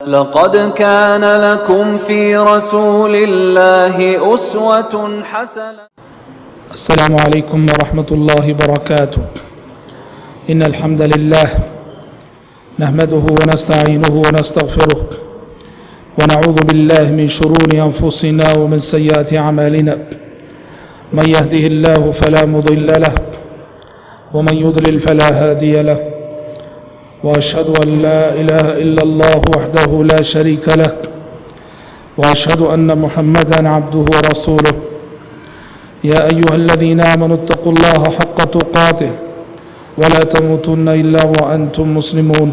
لقد كان لكم في رسول الله أسوة حسنة. السلام عليكم ورحمة الله وبركاته. إن الحمد لله نحمده ونستعينه ونستغفره ونعوذ بالله من شرور أنفسنا ومن سيئات أعمالنا. من يهده الله فلا مضل له ومن يضلل فلا هادي له، وأشهد أن لا إله إلا الله وحده لا شريك له، وأشهد أن محمدا عبده ورسوله. يا أيها الذين آمنوا اتقوا الله حق تقاته ولا تموتن إلا وأنتم مسلمون.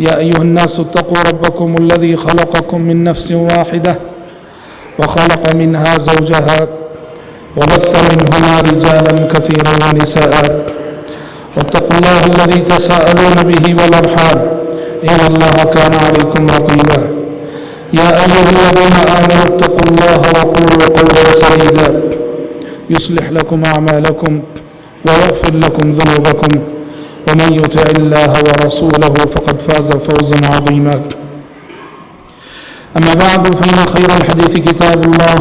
يا أيها الناس اتقوا ربكم الذي خلقكم من نفس واحدة وخلق منها زوجها وبث منهما رجالا كثيرا ونساء، واتقوا الله الذي تساءلون به والأرحام إن الله كان عليكم رقيبا. يا أيها الذين آمنوا اتقوا الله وقولوا قولا سديدا يصلح لكم أعمالكم ويغفر لكم ذنوبكم، ومن يطع الله ورسوله فقد فاز فوزا عظيما. أما بعد، فإن خير الحديث كتاب الله،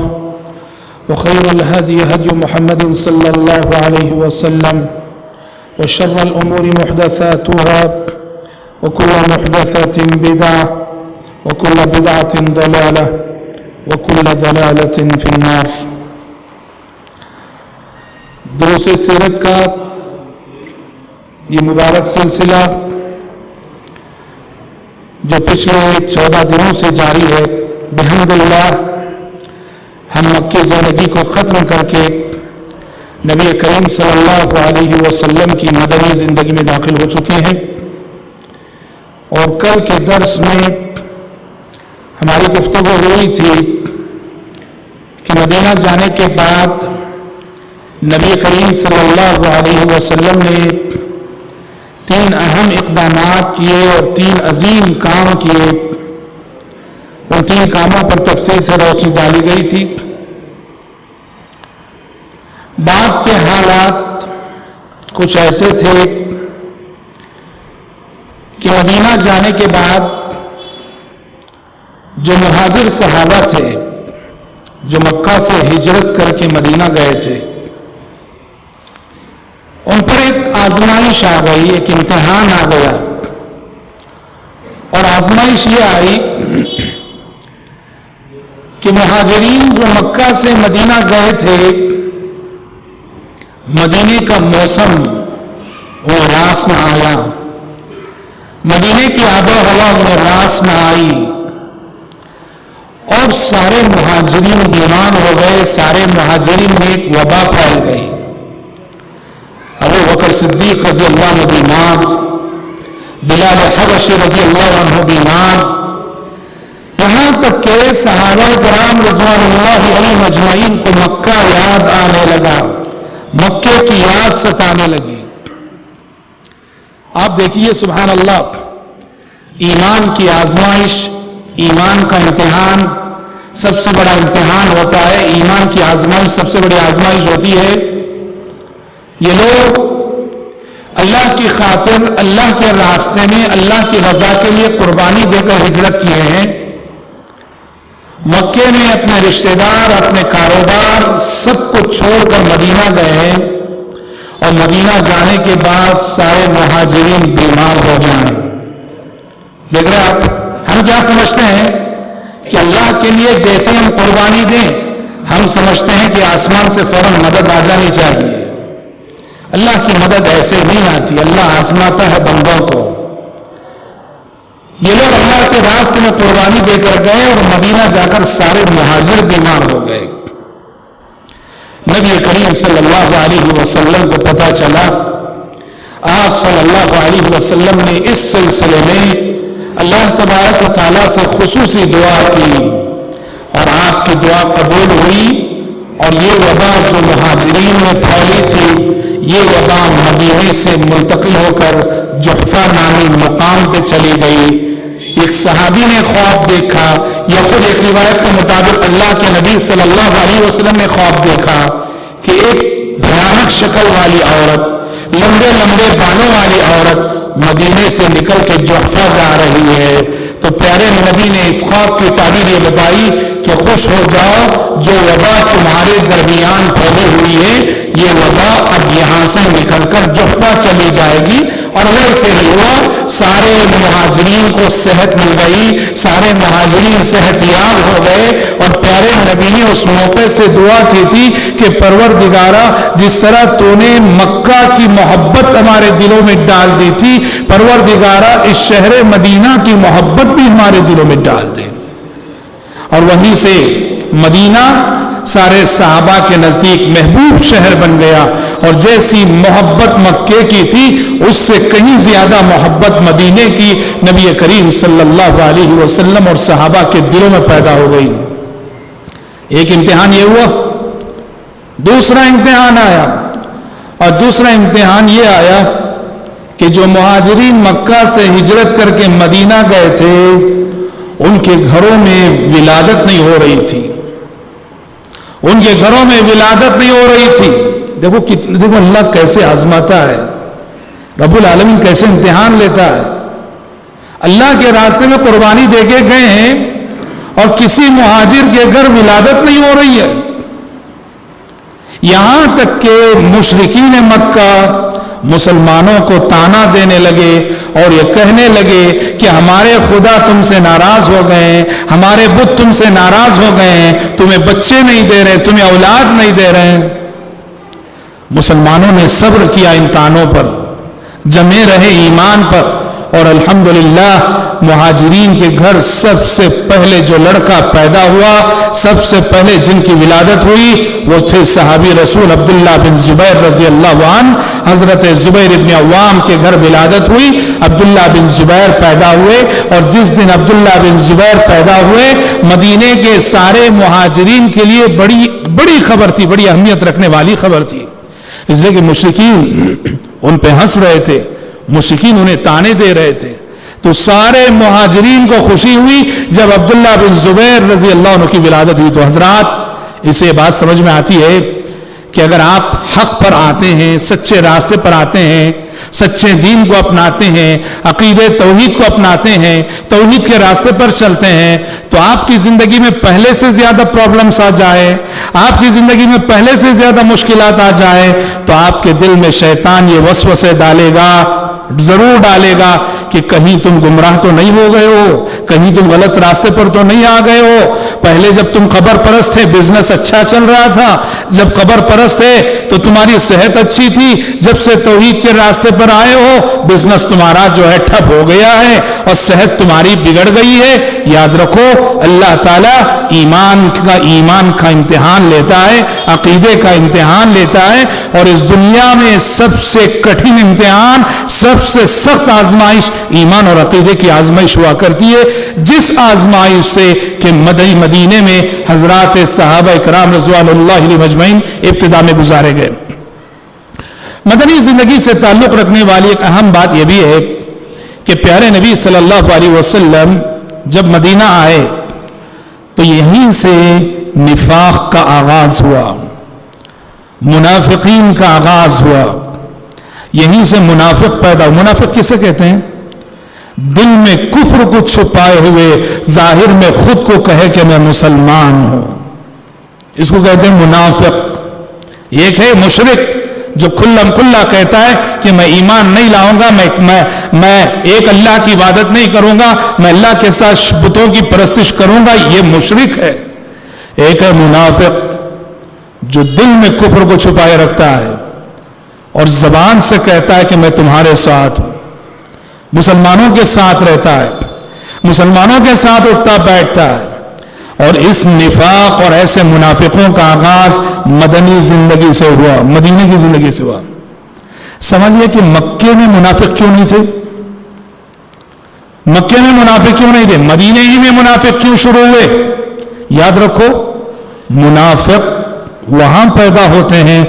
وخير الهدي هدي محمد صلى الله عليه وسلم، وشر الأمور محدثاتها، وكل محدثة بدعة، وكل بدعة ضلالة، وكل ضلالة في النار. دروس سیرت کا یہ مبارک سلسلہ جو پچھلے 14 دنوں سے جاری ہے، بحمد اللہ ہم مکی زندگی کو ختم کر کے نبی کریم صلی اللہ علیہ وسلم کی مدنی زندگی میں داخل ہو چکے ہیں، اور کل کے درس میں ہماری گفتگو ہوئی تھی کہ مدینہ جانے کے بعد نبی کریم صلی اللہ علیہ وسلم نے 3 اہم اقدامات کیے اور 3 عظیم کام کیے. ان 3 کاموں پر تفصیل سے روشنی ڈالی گئی تھی. بعد کے حالات کچھ ایسے تھے کہ مدینہ جانے کے بعد جو مہاجر صحابہ تھے جو مکہ سے ہجرت کر کے مدینہ گئے تھے، ان پر ایک آزمائش آ گئی، ایک امتحان آ گیا. اور آزمائش یہ آئی کہ مہاجرین جو مکہ سے مدینہ گئے تھے، مدینے کا موسم وہ راس نہ آیا، مدینے کی آب و ہوا وہ راس نہ آئی، اور سارے مہاجرین بیمار ہو گئے. سارے مہاجرین میں ایک وبا پھیل گئی. ابو بکر صدیق رضی اللہ عنہ بیمار، بلال حبشی رضی اللہ عنہ بیمار، یہاں تک کہ صحابہ کرام رضوان اللہ علیہم اجمعین کو مکہ یاد آنے لگا، مکے کی یاد ستانے لگی. آپ دیکھیے سبحان اللہ، ایمان کی آزمائش، ایمان کا امتحان سب سے بڑا امتحان ہوتا ہے. ایمان کی آزمائش سب سے بڑی آزمائش ہوتی ہے. یہ لوگ اللہ کی خاطر اللہ کے راستے میں اللہ کی رضا کے لیے قربانی دے کر ہجرت کیے ہیں. مکے میں اپنے رشتہ دار، اپنے کاروبار سب کو چھوڑ کر مدینہ گئے ہیں، اور مدینہ جانے کے بعد سارے مہاجرین بیمار ہو جائیں. دیکھ رہے آپ، ہم کیا سمجھتے ہیں کہ اللہ کے لیے جیسے ہم قربانی دیں، ہم سمجھتے ہیں کہ آسمان سے فوراً مدد آ جانی چاہیے. اللہ کی مدد ایسے نہیں آتی، اللہ آزماتا ہے بندوں کو. یہ لوگ اللہ کے راستے میں قربانی دے کر گئے اور مدینہ جا کر سارے مہاجر بیمار ہو گئے. نبی کریم صلی اللہ علیہ وسلم کو پتہ چلا. آپ صلی اللہ علیہ وسلم نے اس سلسلے میں اللہ تبارک و تعالیٰ سے خصوصی دعا کی، اور آپ کی دعا قبول ہوئی. اور یہ وبا جو مہاجرین میں پھیلی تھی، یہ وبا مدینے سے منتقل ہو کر جحفہ نامی مقام پہ چلی گئی. ایک صحابی نے خواب دیکھا، یا خود ایک روایت کے مطابق اللہ کے نبی صلی اللہ علیہ وسلم نے خواب دیکھا کہ ایک بھیانک شکل والی عورت، لمبے لمبے بالوں والی عورت مدینے سے نکل کے جحفہ جا رہی ہے. تو پیارے نبی نے اس خواب کی تعبیر یہ بتائی کہ خوش ہو جاؤ، جو وبا تمہارے درمیان پھیلی ہوئی ہے یہ وبا اب یہاں سے نکل کر جفا چلی جائے گی۔ اور ویسے ہی ہوا، سارے مہاجرین کو صحت مل گئی، سارے مہاجرین صحت یاب ہو گئے، اور پیارے نبی نے اس موقع سے دعا کی تھی کہ پروردگارا، جس طرح تو نے مکہ کی محبت ہمارے دلوں میں ڈال دی تھی، پروردگارا اس شہر مدینہ کی محبت بھی ہمارے دلوں میں ڈال دے۔ اور وہیں سے مدینہ سارے صحابہ کے نزدیک محبوب شہر بن گیا، اور جیسی محبت مکے کی تھی اس سے کہیں زیادہ محبت مدینے کی نبی کریم صلی اللہ علیہ وسلم اور صحابہ کے دلوں میں پیدا ہو گئی۔ ایک امتحان یہ ہوا، دوسرا امتحان آیا، اور دوسرا امتحان یہ آیا کہ جو مہاجرین مکہ سے ہجرت کر کے مدینہ گئے تھے ان کے گھروں میں ولادت نہیں ہو رہی تھی، ان کے گھروں میں ولادت نہیں ہو رہی تھی۔ دیکھو اللہ کیسے آزماتا ہے، رب العالمین کیسے امتحان لیتا ہے۔ اللہ کے راستے میں قربانی دے کے گئے ہیں اور کسی مہاجر کے گھر ولادت نہیں ہو رہی ہے، یہاں تک کہ مشرکین مکہ مسلمانوں کو تانا دینے لگے اور یہ کہنے لگے کہ ہمارے خدا تم سے ناراض ہو گئے ہیں، ہمارے بت تم سے ناراض ہو گئے ہیں، تمہیں بچے نہیں دے رہے، تمہیں اولاد نہیں دے رہے ہیں۔ مسلمانوں نے صبر کیا ان تانوں پر، جمے رہے ایمان پر، اور الحمدللہ مہاجرین کے گھر سب سے پہلے جو لڑکا پیدا ہوا، سب سے پہلے جن کی ولادت ہوئی وہ تھے صحابی رسول عبداللہ بن زبیر رضی اللہ عنہ۔ حضرت زبیر ابن عوام کے گھر ولادت ہوئی، عبداللہ بن زبیر پیدا ہوئے، اور جس دن عبداللہ بن زبیر پیدا ہوئے مدینے کے سارے مہاجرین کے لیے بڑی خبر تھی، بڑی اہمیت رکھنے والی خبر تھی، اس لیے کہ مشرکین ان پہ ہنس رہے تھے، مشرکین انہیں تانے دے رہے تھے، تو سارے مہاجرین کو خوشی ہوئی جب عبداللہ بن زبیر رضی اللہ عنہ کی ولادت ہوئی۔ تو حضرات اسے بات سمجھ میں آتی ہے کہ اگر آپ حق پر آتے ہیں، سچے راستے پر آتے ہیں، سچے دین کو اپناتے ہیں، عقیدے توحید کو اپناتے ہیں، توحید کے راستے پر چلتے ہیں، تو آپ کی زندگی میں پہلے سے زیادہ پرابلمز آ جائے، آپ کی زندگی میں پہلے سے زیادہ مشکلات آ جائے، تو آپ کے دل میں شیطان یہ وسوسے ڈالے گا، ضرور ڈالے گا کہ کہیں تم گمراہ تو نہیں ہو گئے ہو، کہیں تم غلط راستے پر تو نہیں آ گئے ہو۔ پہلے جب تم قبر پرست تھے بزنس اچھا چل رہا تھا، جب قبر پرست تھے تو تمہاری صحت اچھی تھی، جب سے توحید کے راستے پر آئے ہو بزنس تمہارا جو ہے ٹھپ ہو گیا ہے اور صحت تمہاری بگڑ گئی ہے۔ یاد رکھو اللہ تعالیٰ ایمان کا امتحان لیتا ہے، عقیدے کا امتحان لیتا ہے، اور اس دنیا میں سب سے کٹھن امتحان، سب سے سخت آزمائش ایمان اور عقیدے کی آزمائش ہوا کرتی ہے، جس آزمائش سے کہ مدینے میں حضرات صحابہ کرام رضوان اللہ علیہم اجمعین ابتدا میں گزارے گئے۔ مدنی زندگی سے تعلق رکھنے والی ایک اہم بات یہ بھی ہے کہ پیارے نبی صلی اللہ علیہ وسلم جب مدینہ آئے تو یہیں سے نفاق کا آغاز ہوا، منافقین کا آغاز ہوا، یہیں سے منافق پیدا ہوا۔ منافق کسے کہتے ہیں؟ دل میں کفر کو چھپائے ہوئے ظاہر میں خود کو کہے کہ میں مسلمان ہوں، اس کو کہتے ہیں منافق۔ ایک ہے مشرک جو کھلم کھلا کہتا ہے کہ میں ایمان نہیں لاؤں گا، میں ایک اللہ کی عبادت نہیں کروں گا، میں اللہ کے ساتھ بتوں کی پرستش کروں گا، یہ مشرک ہے۔ ایک ہے منافق جو دل میں کفر کو چھپائے رکھتا ہے اور زبان سے کہتا ہے کہ میں تمہارے ساتھ ہوں، مسلمانوں کے ساتھ رہتا ہے، مسلمانوں کے ساتھ اٹھتا بیٹھتا ہے۔ اور اس نفاق اور ایسے منافقوں کا آغاز مدنی زندگی سے ہوا، مدینے کی زندگی سے ہوا۔ سمجھئے کہ مکے میں منافق کیوں نہیں تھے؟ مکے میں منافق کیوں نہیں تھے؟ مدینے ہی میں منافق کیوں شروع ہوئے؟ یاد رکھو منافق وہاں پیدا ہوتے ہیں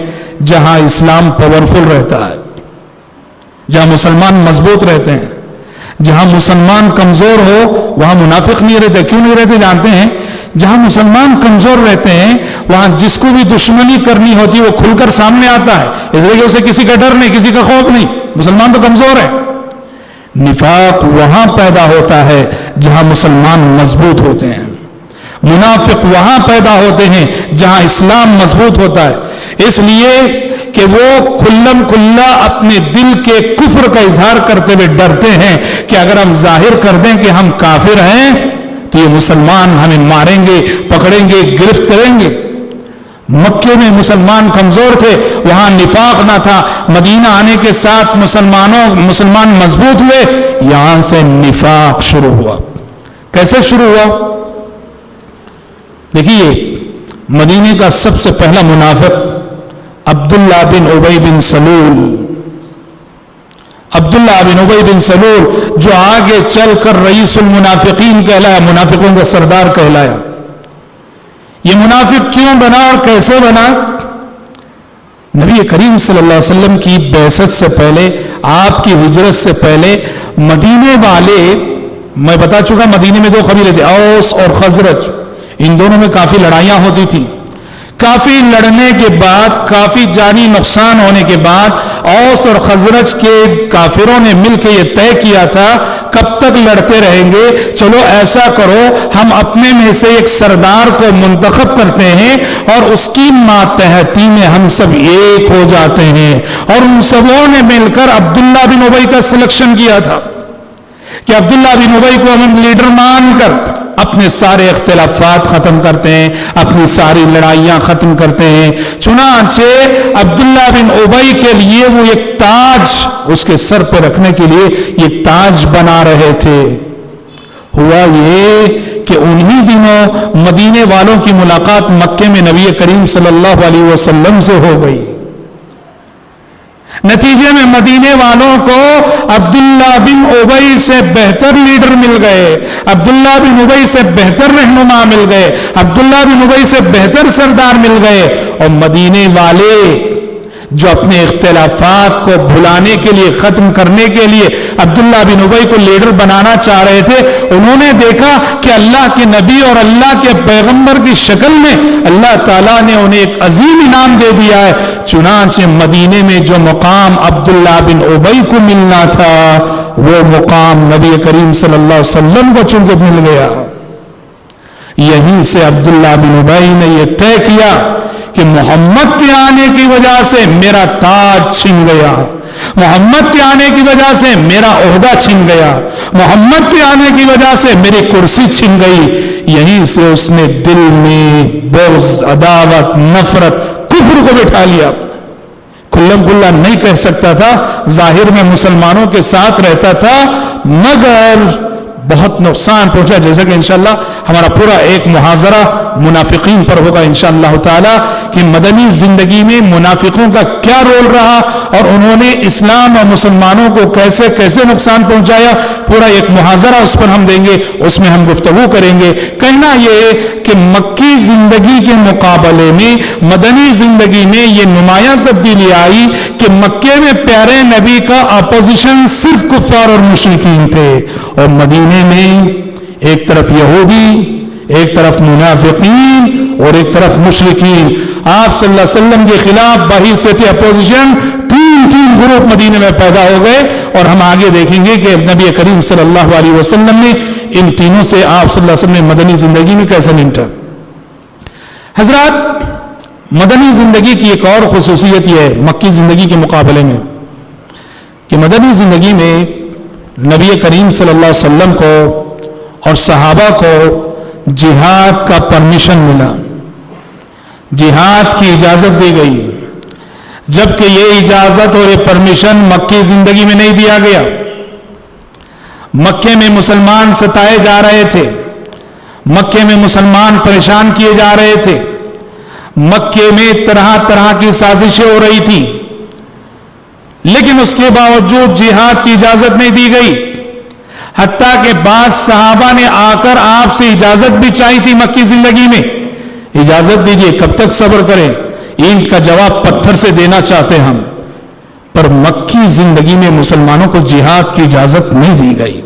جہاں اسلام پاورفل رہتا ہے، جہاں مسلمان مضبوط رہتے ہیں۔ جہاں مسلمان کمزور ہو وہاں منافق نہیں رہتے۔ کیوں نہیں رہتے جانتے ہیں؟ جہاں مسلمان کمزور رہتے ہیں وہاں جس کو بھی دشمنی کرنی ہوتی ہے وہ کھل کر سامنے آتا ہے، اس لیے اسے کسی کا ڈر نہیں، کسی کا خوف نہیں، مسلمان تو کمزور ہے۔ نفاق وہاں پیدا ہوتا ہے جہاں مسلمان مضبوط ہوتے ہیں، منافق وہاں پیدا ہوتے ہیں جہاں اسلام مضبوط ہوتا ہے، اس لیے کہ وہ کھلم کھلا اپنے دل کے کفر کا اظہار کرتے ہوئے ڈرتے ہیں کہ اگر ہم ظاہر کر دیں کہ ہم کافر ہیں تو یہ مسلمان ہمیں ماریں گے، پکڑیں گے، گرفت کریں گے۔ مکے میں مسلمان کمزور تھے، وہاں نفاق نہ تھا، مدینہ آنے کے ساتھ مسلمان مضبوط ہوئے، یہاں سے نفاق شروع ہوا۔ کیسے شروع ہوا؟ دیکھیے، مدینے کا سب سے پہلا منافق عبداللہ بن ابی بن سلول، عبداللہ بن ابی بن سلول جو آگے چل کر رئیس المنافقین کہلایا، منافقوں کا سردار کہلایا۔ یہ منافق کیوں بنا اور کیسے بنا؟ نبی کریم صلی اللہ علیہ وسلم کی بعثت سے پہلے، آپ کی ہجرت سے پہلے مدینے والے، میں بتا چکا مدینے میں دو قبیلے تھے، اوس اور خزرج، ان دونوں میں کافی لڑائیاں ہوتی تھی۔ کافی لڑنے کے بعد، کافی جانی نقصان ہونے کے بعد اوس اور خزرج کے کافروں نے مل کے یہ طے کیا تھا کب تک لڑتے رہیں گے، چلو ایسا کرو ہم اپنے میں سے ایک سردار کو منتخب کرتے ہیں اور اس کی ماتحتی میں ہم سب ایک ہو جاتے ہیں، اور ان سبوں نے مل کر عبداللہ بن ابی کا سلیکشن کیا تھا کہ عبداللہ بن ابی کو ہم لیڈر مان کر اپنے سارے اختلافات ختم کرتے ہیں، اپنی ساری لڑائیاں ختم کرتے ہیں۔ چنانچہ عبداللہ بن ابی کے لیے وہ ایک تاج اس کے سر پہ رکھنے کے لیے ایک تاج بنا رہے تھے۔ ہوا یہ کہ انہی دنوں مدینے والوں کی ملاقات مکے میں نبی کریم صلی اللہ علیہ وسلم سے ہو گئی۔ نتیجے میں مدینے والوں کو عبداللہ بن ابی سے بہتر لیڈر مل گئے، عبداللہ بن ابی سے بہتر رہنما مل گئے، عبداللہ بن ابی سے بہتر سردار مل گئے، اور مدینے والے جو اپنے اختلافات کو بھلانے کے لیے، ختم کرنے کے لیے عبداللہ بن ابی کو لیڈر بنانا چاہ رہے تھے، انہوں نے دیکھا کہ اللہ کے نبی اور اللہ کے پیغمبر کی شکل میں اللہ تعالیٰ نے انہیں ایک عظیم انعام دے دیا ہے۔ چنانچہ مدینے میں جو مقام عبداللہ بن ابی کو ملنا تھا وہ مقام نبی کریم صلی اللہ علیہ وسلم کو چونکہ مل گیا۔ یہیں سے عبداللہ بن ابی نے یہ طے کیا کہ محمد کے آنے کی وجہ سے میرا تاج چھن گیا، محمد کے آنے کی وجہ سے میرا عہدہ چھن گیا، محمد کے آنے کی وجہ سے میری کرسی چھن گئی۔ یہیں سے اس نے دل میں بغض، عداوت، نفرت، کفر کو بٹھا لیا۔ کھلم کھلا نہیں کہہ سکتا تھا، ظاہر میں مسلمانوں کے ساتھ رہتا تھا، مگر بہت نقصان پہنچا، جیسا کہ انشاءاللہ ہمارا پورا ایک محاضرہ منافقین پر ہوگا انشاءاللہ تعالی کہ مدنی زندگی میں منافقوں کا کیا رول رہا اور انہوں نے اسلام اور مسلمانوں کو کیسے کیسے نقصان پہنچایا، پورا ایک محاضرہ اس پر ہم دیں گے، اس میں ہم گفتگو کریں گے۔ کہنا یہ کہ مکی زندگی کے مقابلے میں مدنی زندگی میں یہ نمایاں تبدیلی آئی کہ مکے میں پیارے نبی کا اپوزیشن صرف کفار اور مشرکین تھے، اور مدینے میں ایک طرف یہودی، ایک طرف منافقین اور ایک طرف مشرکین۔ آپ صلی اللہ علیہ وسلم کے خلاف بحیثیت اپوزیشن تین گروپ مدینے میں پیدا ہو گئے، اور ہم آگے دیکھیں گے کہ نبی کریم صلی اللہ علیہ وسلم نے ان تینوں سے آپ صلی اللہ علیہ وسلم نے مدنی زندگی میں کیسے نمٹا۔ حضرات، مدنی زندگی کی ایک اور خصوصیت یہ ہے مکی زندگی کے مقابلے میں کہ مدنی زندگی میں نبی کریم صلی اللہ علیہ وسلم کو اور صحابہ کو جہاد کا پرمیشن ملا، جہاد کی اجازت دی گئی، جبکہ یہ اجازت اور یہ پرمیشن مکی زندگی میں نہیں دیا گیا۔ مکے میں مسلمان ستائے جا رہے تھے، مکے میں مسلمان پریشان کیے جا رہے تھے، مکے میں طرح طرح کی سازشیں ہو رہی تھی، لیکن اس کے باوجود جہاد کی اجازت نہیں دی گئی۔ حتیٰ کہ بعض صحابہ نے آ کر آپ سے اجازت بھی چاہی تھی مکی زندگی میں، اجازت دیجئے، کب تک صبر کریں، ان کا جواب پتھر سے دینا چاہتے ہم، پر مکی زندگی میں مسلمانوں کو جہاد کی اجازت نہیں دی گئی۔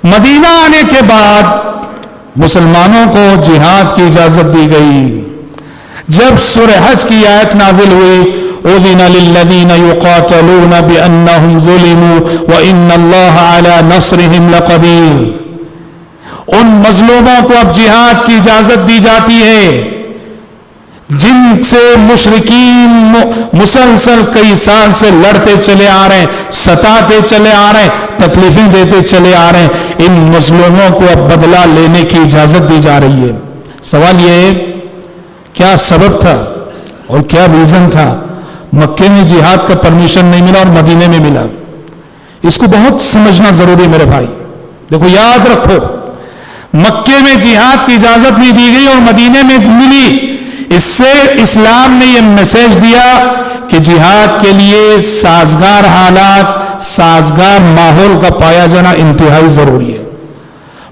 مدینہ آنے کے بعد مسلمانوں کو جہاد کی اجازت دی گئی۔ جب سورہ حج کی آیت نازل ہوئی، اذن للذین یقاتلون بانہم ظلموا وان اللہ علی نصرہم لقدیر. ان مظلوموں کو اب جہاد کی اجازت دی جاتی ہے جن سے مشرکین مسلسل کئی سال سے لڑتے چلے آ رہے ہیں، ستاتے چلے آ رہے ہیں، تکلیفیں دیتے چلے آ رہے ہیں. ان مظلوموں کو اب بدلہ لینے کی اجازت دی جا رہی ہے. سوال یہ ہے کیا سبب تھا اور کیا ریزن تھا مکے میں جہاد کا پرمیشن نہیں ملا اور مدینے میں ملا؟ اس کو بہت سمجھنا ضروری ہے میرے بھائی. دیکھو یاد رکھو، مکے میں جہاد کی اجازت بھی دی گئی اور مدینے میں ملی. اس سے اسلام نے یہ میسج دیا کہ جہاد کے لیے سازگار حالات، سازگار ماحول کا پایا جانا انتہائی ضروری ہے.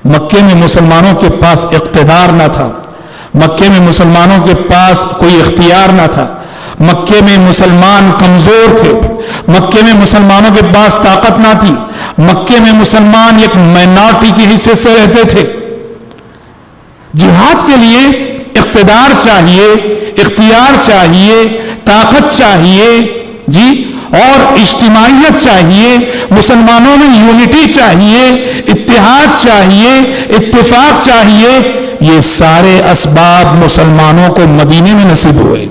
مکے میں مسلمانوں کے پاس اقتدار نہ تھا، مکے میں مسلمانوں کے پاس کوئی اختیار نہ تھا، مکے میں مسلمان کمزور تھے، مکے میں مسلمانوں کے پاس طاقت نہ تھی، مکے میں مسلمان ایک مائنورٹی کے حصے سے رہتے تھے. جہاد کے لیے اقتدار چاہیے، اختیار چاہیے، طاقت چاہیے جی، اور اجتماعیت چاہیے، مسلمانوں میں یونٹی چاہیے، اتحاد چاہیے، اتفاق چاہیے. یہ سارے اسباب مسلمانوں کو مدینے میں نصیب ہوئے،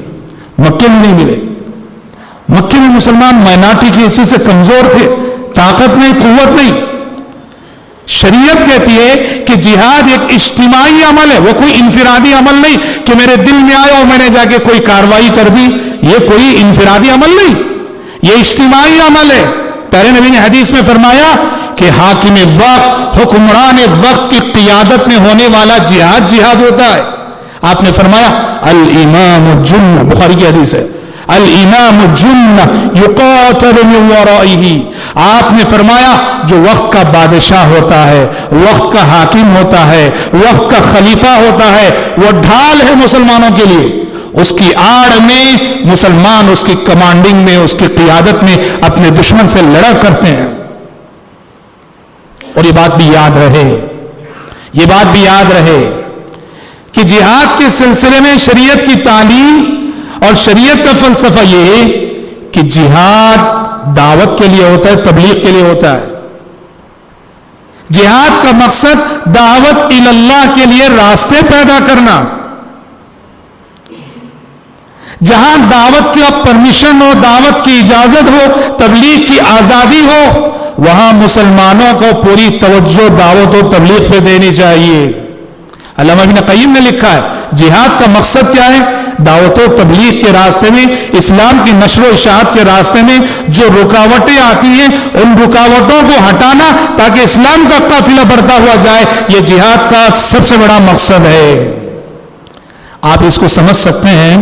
مکے میں نہیں ملے. مکے میں مسلمان مائنورٹی کے حصے سے کمزور تھے، طاقت نہیں، قوت نہیں. شریعت کہتی ہے کہ جہاد ایک اجتماعی عمل ہے، وہ کوئی انفرادی عمل نہیں کہ میرے دل میں آیا اور میں نے جا کے کوئی کاروائی کر دی. یہ کوئی انفرادی عمل نہیں، یہ اجتماعی عمل ہے. پیارے نبی نے حدیث میں فرمایا کہ حاکم وقت، حکمران وقت کی قیادت میں ہونے والا جہاد جہاد ہوتا ہے. آپ نے فرمایا الامام جنہ، بخاری کی حدیث ہے، الامام جنہ یقاتل من ورائہ. آپ نے فرمایا جو وقت کا بادشاہ ہوتا ہے، وقت کا حاکم ہوتا ہے، وقت کا خلیفہ ہوتا ہے، وہ ڈھال ہے مسلمانوں کے لیے. اس کی آڑ میں مسلمان اس کی کمانڈنگ میں، اس کی قیادت میں اپنے دشمن سے لڑا کرتے ہیں. اور یہ بات بھی یاد رہے، یہ بات بھی یاد رہے کہ جہاد کے سلسلے میں شریعت کی تعلیم اور شریعت کا فلسفہ یہ ہے کہ جہاد دعوت کے لیے ہوتا ہے، تبلیغ کے لیے ہوتا ہے. جہاد کا مقصد دعوت اللہ کے لیے راستے پیدا کرنا. جہاں دعوت کا پرمیشن ہو، دعوت کی اجازت ہو، تبلیغ کی آزادی ہو، وہاں مسلمانوں کو پوری توجہ دعوت و تبلیغ پہ دینی چاہیے. علامہ ابن قیم نے لکھا ہے جہاد کا مقصد کیا ہے؟ دعوت و تبلیغ کے راستے میں، اسلام کی نشر و اشاعت کے راستے میں جو رکاوٹیں آتی ہیں ان رکاوٹوں کو ہٹانا تاکہ اسلام کا قافلہ بڑھتا ہوا جائے. یہ جہاد کا سب سے بڑا مقصد ہے. آپ اس کو سمجھ سکتے ہیں.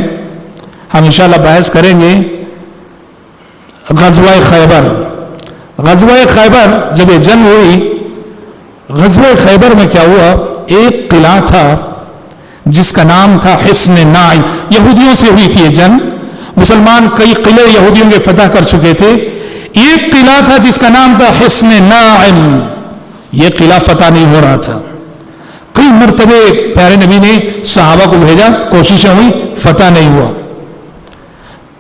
ہم انشاءاللہ بحث کریں گے غزوہ خیبر. غزوہ خیبر جب یہ جنگ ہوئی، غزوہ خیبر میں کیا ہوا؟ ایک قلعہ تھا جس کا نام تھا حصن ناعم. یہودیوں سے ہوئی تھی یہ جنگ. مسلمان کئی قلعے یہودیوں کے فتح کر چکے تھے. ایک قلعہ تھا جس کا نام تھا حصن ناعم. یہ قلعہ فتح نہیں ہو رہا تھا. کئی مرتبے پیارے نبی نے صحابہ کو بھیجا، کوششیں ہوئی، فتح نہیں ہوا.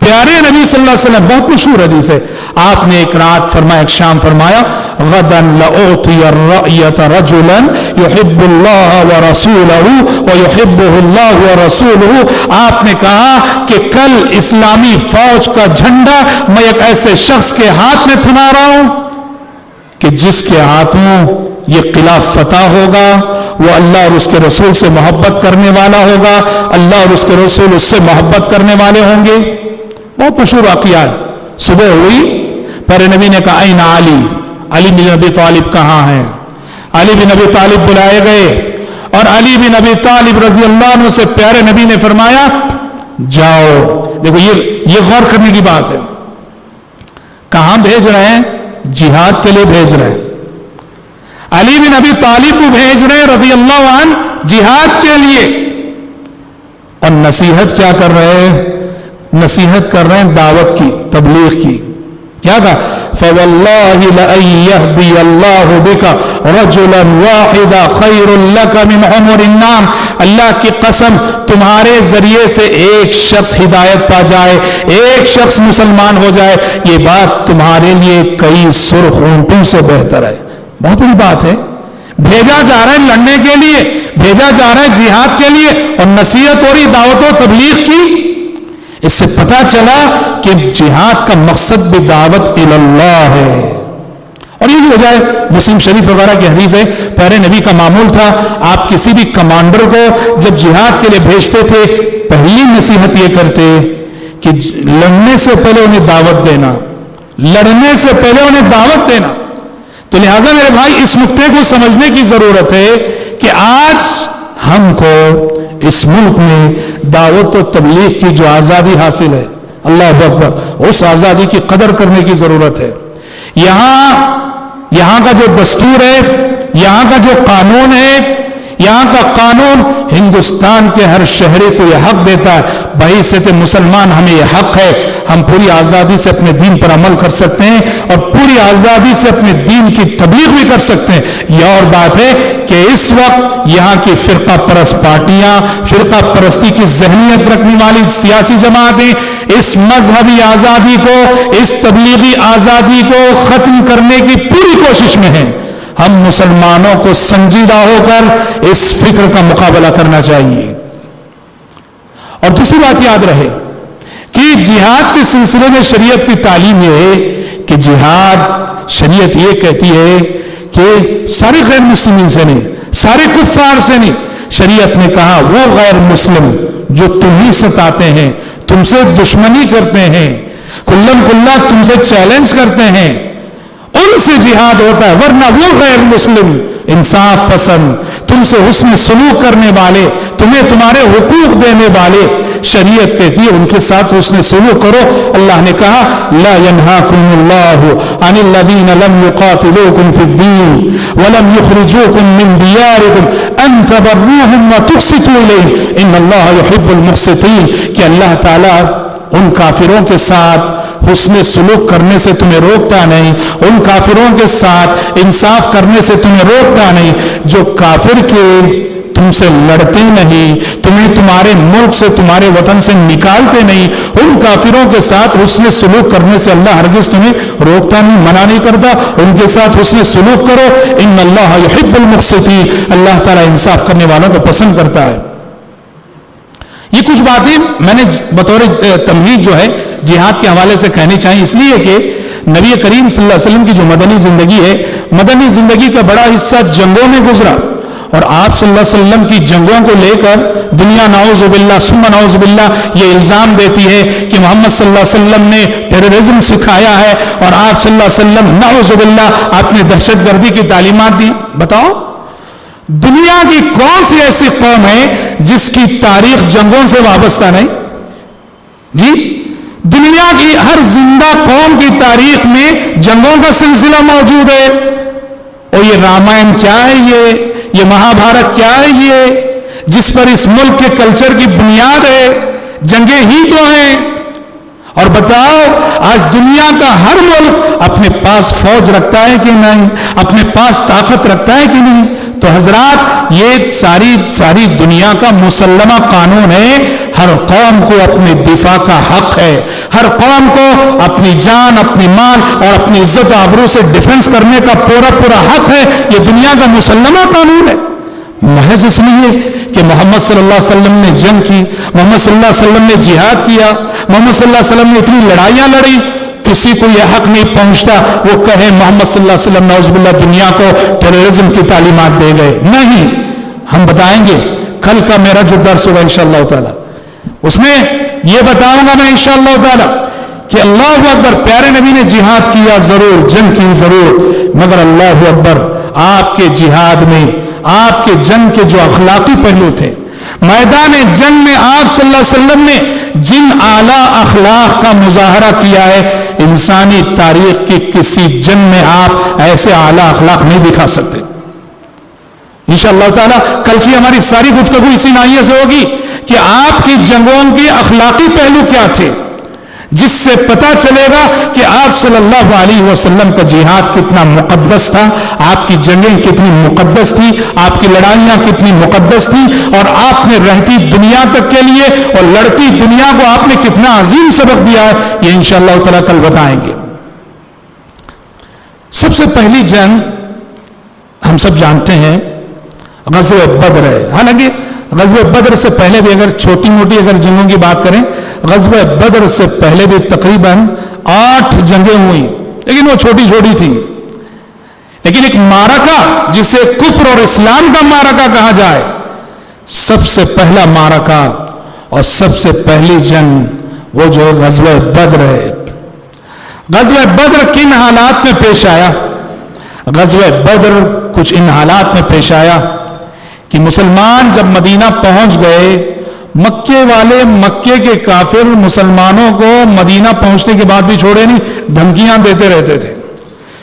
پیارے نبی صلی اللہ علیہ وسلم، بہت مشہور حدیث ہے، آپ نے ایک رات فرمایا، ایک شام فرمایا غدا لأعطی الرأیۃ رجلا یحب اللہ ورسولہ ویحبہ اللہ ورسولہ. آپ نے کہا کہ کل اسلامی فوج کا جھنڈا میں ایک ایسے شخص کے ہاتھ میں تھما رہا ہوں کہ جس کے ہاتھوں یہ قلعہ فتح ہوگا وہ اللہ اور اس کے رسول سے محبت کرنے والا ہوگا، اللہ اور اس کے رسول اس سے محبت کرنے والے ہوں گے. بہت مشہور واقعہ ہے. صبح ہوئی، پیارے نبی نے کہا این علی، علی بن ابی طالب کہاں ہیں؟ علی بن ابی طالب بلائے گئے اور علی بن ابی طالب رضی اللہ عنہ سے پیارے نبی نے فرمایا جاؤ. دیکھو یہ غور کرنے کی بات ہے. کہاں بھیج رہے ہیں؟ جہاد کے لیے بھیج رہے ہیں. علی بن ابی طالب کو بھیج رہے ہیں رضی اللہ عنہ جہاد کے لیے. اور نصیحت کیا کر رہے ہیں؟ نصیحت کر رہے ہیں دعوت کی، تبلیغ کی. کیا کہا؟ فَوَاللَّهِ لَأَن يَهْدِيَ اللَّهُ بِكَ رَجُلًا وَاحِدًا خَيْرٌ لَكَ مِنْ حُمُرِ النَّعَمِ، اللہ کی قسم تمہارے ذریعے سے ایک شخص ہدایت پا جائے، ایک شخص مسلمان ہو جائے، یہ بات تمہارے لیے کئی سرخ اونٹوں سے بہتر ہے۔ بہت بڑی بات ہے، بھیجا جا رہا ہے لڑنے کے لیے، بھیجا جا رہا ہے جہاد کے لیے، اور نصیحت ہو رہی دعوت و تبلیغ کی۔ اس سے پتہ چلا کہ جہاد کا مقصد بھی دعوت اللہ ہے۔ اور یہی وجہ ہے، مسلم شریف وغیرہ کی حدیث ہے، پیارے نبی کا معمول تھا آپ کسی بھی کمانڈر کو جب جہاد کے لیے بھیجتے تھے پہلی نصیحت یہ کرتے کہ لڑنے سے پہلے انہیں دعوت دینا، لڑنے سے پہلے انہیں دعوت دینا۔ تو لہٰذا میرے بھائی اس نقطے کو سمجھنے کی ضرورت ہے کہ آج ہم کو اس ملک میں دعوت و تبلیغ کی جو آزادی حاصل ہے، اللہ اکبر، اس آزادی کی قدر کرنے کی ضرورت ہے۔ یہاں کا جو دستور ہے، یہاں کا جو قانون ہے، یہاں کا قانون ہندوستان کے ہر شہری کو یہ حق دیتا ہے، بحیثیت مسلمان ہمیں یہ حق ہے، ہم پوری آزادی سے اپنے دین پر عمل کر سکتے ہیں اور پوری آزادی سے اپنے دین کی تبلیغ بھی کر سکتے ہیں۔ یہ اور بات ہے کہ اس وقت یہاں کی فرقہ پرست پارٹیاں، فرقہ پرستی کی ذہنیت رکھنے والی سیاسی جماعتیں اس مذہبی آزادی کو، اس تبلیغی آزادی کو ختم کرنے کی پوری کوشش میں ہیں۔ ہم مسلمانوں کو سنجیدہ ہو کر اس فکر کا مقابلہ کرنا چاہیے۔ اور دوسری بات یاد رہے کہ جہاد کے سلسلے میں شریعت کی تعلیم یہ ہے کہ جہاد، شریعت یہ کہتی ہے کہ سارے غیر مسلمین سے نہیں، سارے کفار سے نہیں، شریعت نے کہا وہ غیر مسلم جو تمہیں ستاتے ہیں، تم سے دشمنی کرتے ہیں، کلن کلا تم سے چیلنج کرتے ہیں، ان سے جہاد ہوتا ہے، ورنہ وہ غیر مسلم انصاف پسند، تم سے حسن سلوک کرنے والے، تمہیں تمہارے حقوق دینے والے، شریعت کہتی ہے ان کے ساتھ حسن سلوک کرو۔ اللہ نے کہا لا ينهاكم الله عن الذين لم يقاتلوكم في الدين ولم يخرجوكم من دياركم ان تبروهم وتقسطوا اليهم ان الله يحب المقسطين، کہ اللہ تعالی ان کافروں کے ساتھ حسن سلوک کرنے سے تمہیں روکتا نہیں، ان کافروں کے ساتھ انصاف کرنے سے تمہیں روکتا نہیں، جو کافر کے تم سے لڑتے نہیں، تمہیں تمہارے ملک سے، تمہارے وطن سے نکالتے نہیں، ان کافروں کے ساتھ حسن سلوک کرنے سے اللہ ہرگز تمہیں روکتا نہیں، منع نہیں کرتا، ان کے ساتھ حسن سلوک کرو۔ ان اللہ یحب المقسطین، اللہ تعالیٰ انصاف کرنے والوں کو پسند کرتا ہے۔ یہ کچھ باتیں میں نے بطور تمہید جو ہے جہاد کے حوالے سے کہنی چاہیے، اس لیے کہ نبی کریم صلی اللہ علیہ وسلم کی جو مدنی زندگی ہے، مدنی زندگی کا بڑا حصہ جنگوں میں گزرا، اور آپ صلی اللہ علیہ وسلم کی جنگوں کو لے کر دنیا نعوذ باللہ ثم نعوذ باللہ یہ الزام دیتی ہے کہ محمد صلی اللہ علیہ وسلم نے ٹیررزم سکھایا ہے، اور آپ صلی اللہ علیہ وسلم نعوذ باللہ آپ نے دہشت گردی کی تعلیمات دی۔ بتاؤ دنیا کی کون سی ایسی قوم ہے جس کی تاریخ جنگوں سے وابستہ نہیں؟ جی دنیا کی ہر زندہ قوم کی تاریخ میں جنگوں کا سلسلہ موجود ہے۔ اور یہ رامائن کیا ہے، یہ مہا بھارت کیا ہے، یہ جس پر اس ملک کے کلچر کی بنیاد ہے، جنگیں ہی تو ہیں۔ اور بتاؤ آج دنیا کا ہر ملک اپنے پاس فوج رکھتا ہے کہ نہیں، اپنے پاس طاقت رکھتا ہے کہ نہیں؟ تو حضرات یہ ساری دنیا کا مسلمہ قانون ہے، ہر قوم کو اپنے دفاع کا حق ہے، ہر قوم کو اپنی جان، اپنی مال اور اپنی عزت و آبرو سے ڈیفنس کرنے کا پورا حق ہے۔ یہ دنیا کا مسلمہ قانون ہے۔ محض اس لیے کہ محمد صلی اللہ علیہ وسلم نے جنگ کی، محمد صلی اللہ علیہ وسلم نے جہاد کیا، محمد صلی اللہ علیہ وسلم نے اتنی لڑائیاں لڑی، کسی کو یہ حق نہیں پہنچتا وہ کہے محمد صلی اللہ علیہ وسلم نعوذ باللہ دنیا کو ٹیررزم کی تعلیمات دے گئے۔ نہیں، ہم بتائیں گے کل کا میرا جو درس ہوگا انشاءاللہ تعالی، اس میں یہ بتاؤں گا میں انشاءاللہ تعالی کہ اللہ اکبر، پیارے نبی نے جہاد کیا ضرور، جنگ کی ضرور، مگر اللہ اکبر آپ کے جہاد میں، آپ کے جنگ کے جو اخلاقی پہلو تھے، میدان جنگ میں آپ صلی اللہ علیہ وسلم نے جن اعلیٰ اخلاق کا مظاہرہ کیا ہے، انسانی تاریخ کی کسی جنگ میں آپ ایسے اعلیٰ اخلاق نہیں دکھا سکتے۔ انشاءاللہ تعالیٰ کل کی ہماری ساری گفتگو اسی ناحیے سے ہوگی کہ آپ کی جنگوں کے اخلاقی پہلو کیا تھے، جس سے پتا چلے گا کہ آپ صلی اللہ علیہ وسلم کا جہاد کتنا مقدس تھا، آپ کی جنگیں کتنی مقدس تھی، آپ کی لڑائیاں کتنی مقدس تھی، اور آپ نے رہتی دنیا تک کے لیے اور لڑتی دنیا کو آپ نے کتنا عظیم سبق دیا ہے، یہ انشاءاللہ تعالیٰ کل بتائیں گے۔ سب سے پہلی جنگ ہم سب جانتے ہیں غزوہ بدر ہے۔ حالانکہ غزوہ بدر سے پہلے بھی اگر چھوٹی موٹی اگر جنگوں کی بات کریں، غزوہ بدر سے پہلے بھی تقریباً 8 جنگیں ہوئی، لیکن وہ چھوٹی چھوٹی تھی۔ لیکن ایک معرکہ جسے کفر اور اسلام کا معرکہ کہا جائے، سب سے پہلا معرکہ اور سب سے پہلی جنگ وہ جو غزوہ بدر ہے۔ غزوہ بدر کن حالات میں پیش آیا؟ غزوہ بدر کچھ ان حالات میں پیش آیا کہ مسلمان جب مدینہ پہنچ گئے، مکے والے، مکے کے کافر مسلمانوں کو مدینہ پہنچنے کے بعد بھی چھوڑے نہیں، دھمکیاں دیتے رہتے تھے۔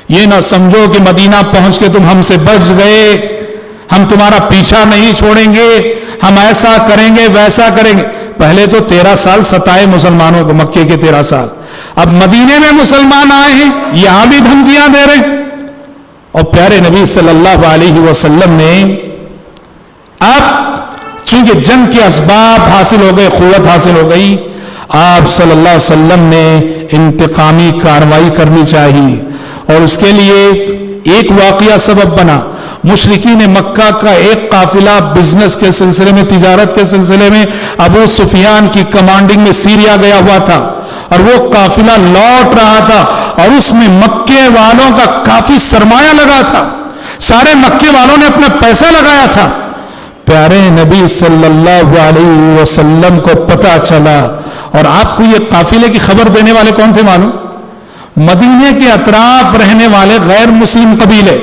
یہ نہ سمجھو کہ مدینہ پہنچ کے تم ہم سے بچ گئے، ہم تمہارا پیچھا نہیں چھوڑیں گے، ہم ایسا کریں گے ویسا کریں گے۔ پہلے تو 13 سال ستائے مسلمانوں کو، مکے کے 13 سال، اب مدینے میں مسلمان آئے ہیں، یہاں بھی دھمکیاں دے رہے ہیں۔ اور پیارے نبی صلی اللہ علیہ وسلم نے اب چونکہ جنگ کے اسباب حاصل ہو گئے، قوت حاصل ہو گئی، آپ صلی اللہ علیہ وسلم نے انتقامی کارروائی کرنی چاہیے، اور اس کے لیے ایک واقعہ سبب بنا۔ مشرکین مکہ کا ایک قافلہ بزنس کے سلسلے میں، تجارت کے سلسلے میں ابو سفیان کی کمانڈنگ میں سیریا گیا ہوا تھا، اور وہ قافلہ لوٹ رہا تھا، اور اس میں مکے والوں کا کافی سرمایہ لگا تھا، سارے مکے والوں نے اپنا پیسہ لگایا تھا۔ پیارے نبی صلی اللہ علیہ وسلم کو پتہ چلا، اور آپ کو یہ قافلے کی خبر دینے والے کون تھے معلوم؟ مدینے کے اطراف رہنے والے غیر مسلم قبیلے۔